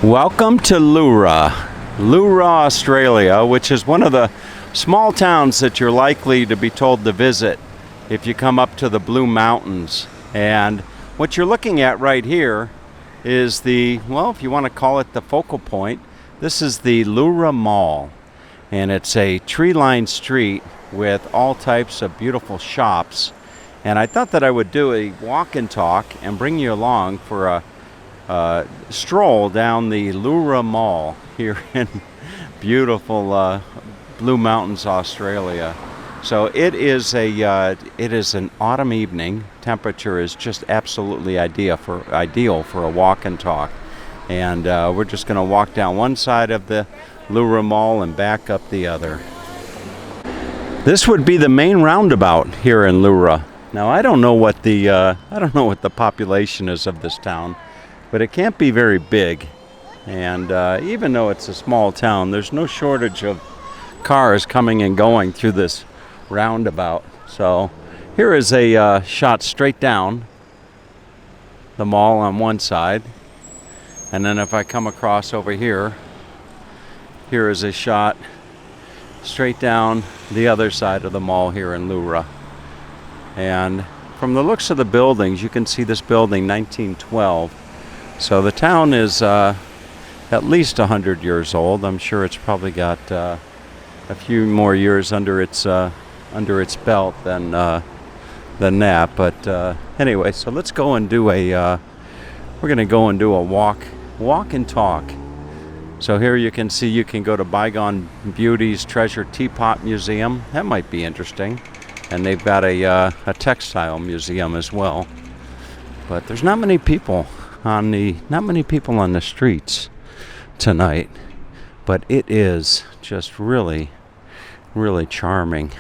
Welcome to Leura, Australia, which is one of the small towns that you're likely to be told to visit if you come up to the Blue Mountains. And what you're looking at right here is if you want to call it the focal point, this is the Leura Mall. And it's a tree-lined street with all types of beautiful shops. And I thought that I would do a walk and talk and bring you along for a stroll down the Leura Mall here in beautiful Blue Mountains, Australia. So it is an autumn evening. Temperature is just absolutely ideal for a walk and talk. And we're just going to walk down one side of the Leura Mall and back up the other. This would be the main roundabout here in Leura. Now I don't know what the population is of this town, but it can't be very big. And even though it's a small town, there's no shortage of cars coming and going through this roundabout. So here is a shot straight down the mall on one side. And then if I come across over here is a shot straight down the other side of the mall here in Leura. And from the looks of the buildings, you can see this building 1912. So the town is at least 100 years old. I'm sure it's probably got a few more years under its belt than that. But anyway, so let's go and do we're going to go and do a walk and talk. So here you can see you can go to Bygone Beauty's Treasure Teapot Museum. That might be interesting. And they've got a textile museum as well. But there's not many people on the streets tonight, but it is just really, really charming.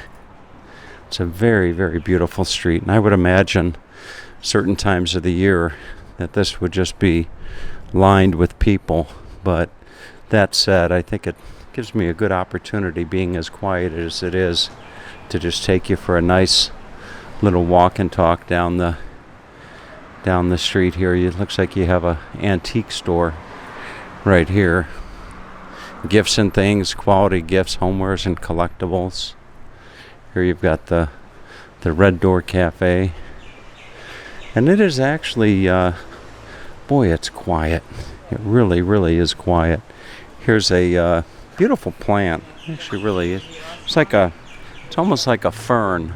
It's a very, very beautiful street, and I would imagine certain times of the year that this would just be lined with people. But that said, I think it gives me a good opportunity, being as quiet as it is, to just take you for a nice little walk and talk down the street here. It looks like you have a antique store right here. Gifts and things, quality gifts, homewares and collectibles. Here you've got the Red Door Cafe. And it is actually, it's quiet. It really, really is quiet. Here's a beautiful plant. Actually, really, it's almost like a fern.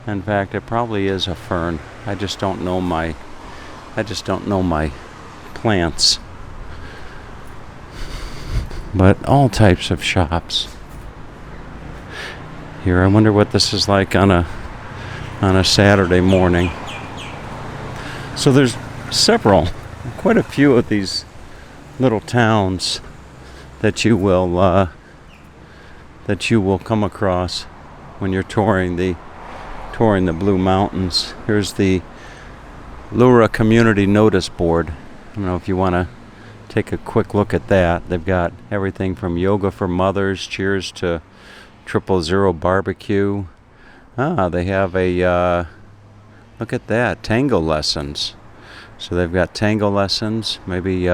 In fact, it probably is a fern. I just don't know my plants. But all types of shops. Here, I wonder what this is like on a Saturday morning. So there's quite a few of these little towns that you will come across when you're touring the Blue Mountains. Here's the Leura Community Notice Board. I don't know if you want to take a quick look at that. They've got everything from yoga for mothers, cheers to 000 barbecue. They have look at that, tango lessons. So they've got tango lessons. Maybe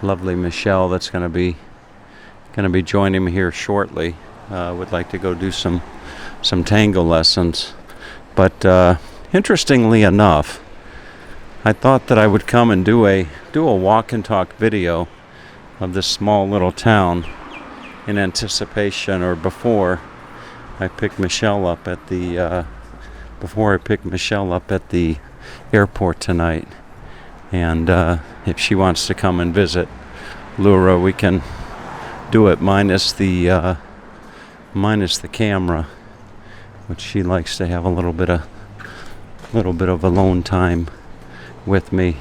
lovely Michelle that's going to be joining me here shortly. Would like to go do some tango lessons. But interestingly enough, I thought that I would come and do a walk and talk video of this small little town in anticipation, or before I pick Michelle up at the airport tonight. And if she wants to come and visit Leura, we can do it minus the camera, which she likes to have a little bit of alone time with me.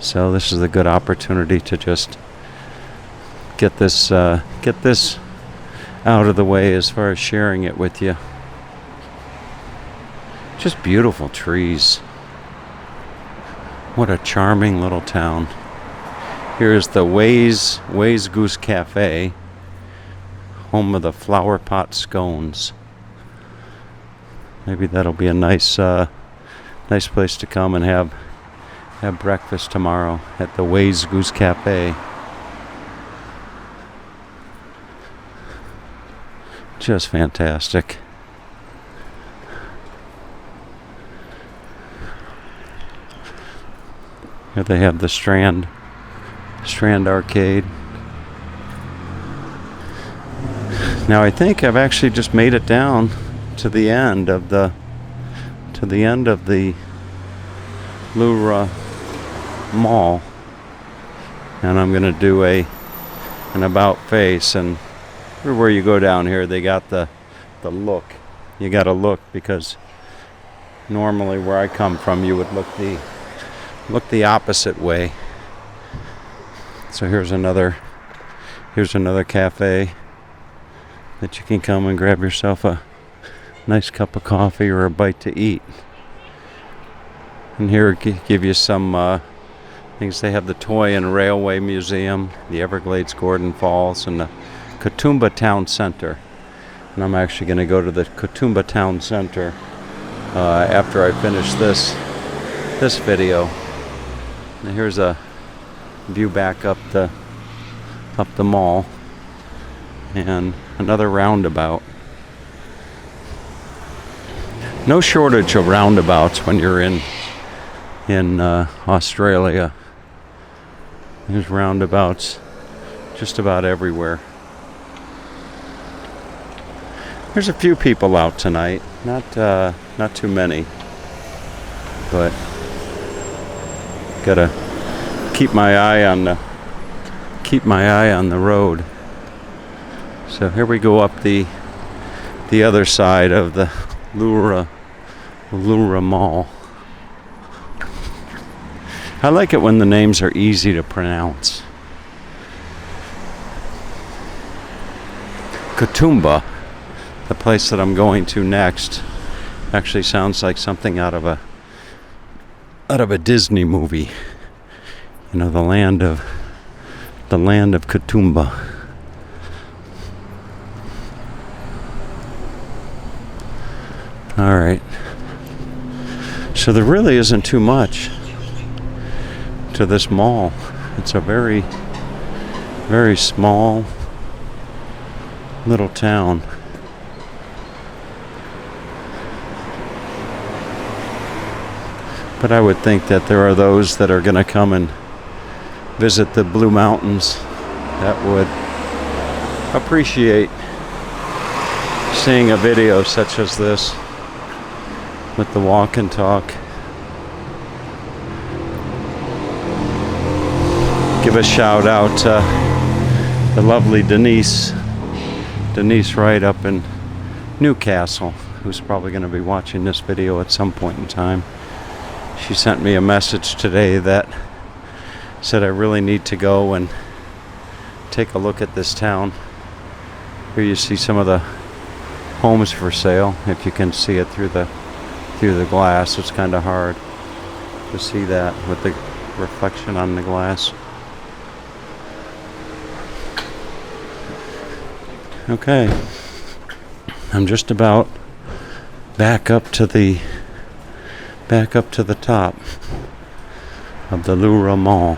So this is a good opportunity to just get this out of the way as far as sharing it with you. Just beautiful trees. What a charming little town. Here's the Ways Goose Cafe, home of the flower pot scones. Maybe that'll be a nice place to come and have breakfast tomorrow at the Ways Goose Cafe. Just fantastic. Here they have the Strand Arcade. Now I think I've actually just made it down to the end of the Leura Mall, and I'm gonna do an about face. And everywhere you go down here, they got the look. You got to look, because normally where I come from, you would look the opposite way. So here's another cafe that you can come and grab yourself a nice cup of coffee or a bite to eat. And here give you some things. They have the Toy and Railway Museum, the Everglades Gordon Falls, and the Katoomba Town Center. And I'm actually going to go to the Katoomba Town Center after I finish this video. And here's a view back up the mall, and another roundabout. No shortage of roundabouts when you're in Australia. There's roundabouts just about everywhere. There's a few people out tonight, not too many, but gotta keep my eye on the road. So here we go up the other side of the Leura Mall. I like it when the names are easy to pronounce. Katoomba, the place that I'm going to next, actually sounds like something out of a Disney movie. You know, the land of Katoomba. All right. So there really isn't too much to this mall. It's a very, very small little town. But I would think that there are those that are going to come and visit the Blue Mountains that would appreciate seeing a video such as this with the walk and talk. Give a shout out to the lovely Denise Wright up in Newcastle, who's probably going to be watching this video at some point in time. She sent me a message today that said I really need to go and take a look at this town. Here you see some of the homes for sale. If you can see it through the glass, it's kind of hard to see that with the reflection on the glass. Okay, I'm just about back up to the top of the Leura Mall.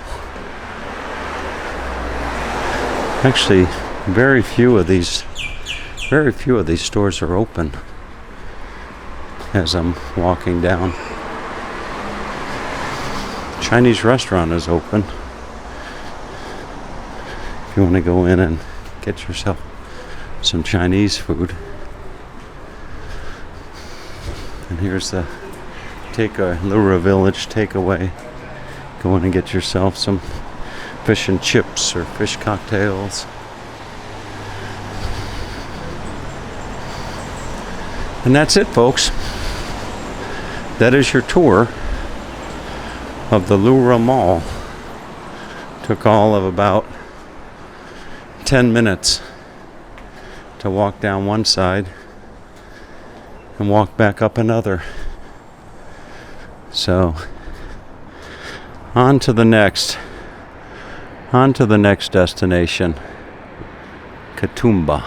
Actually, very few of these stores are open as I'm walking down. Chinese restaurant is open if you want to go in and get yourself some Chinese food. And here's the Leura Village takeaway. Go in and get yourself some fish and chips or fish cocktails. And that's it, folks. That is your tour of the Leura Mall. Took all of about 10 minutes to walk down one side and walk back up another. So on to the next destination, Katoomba.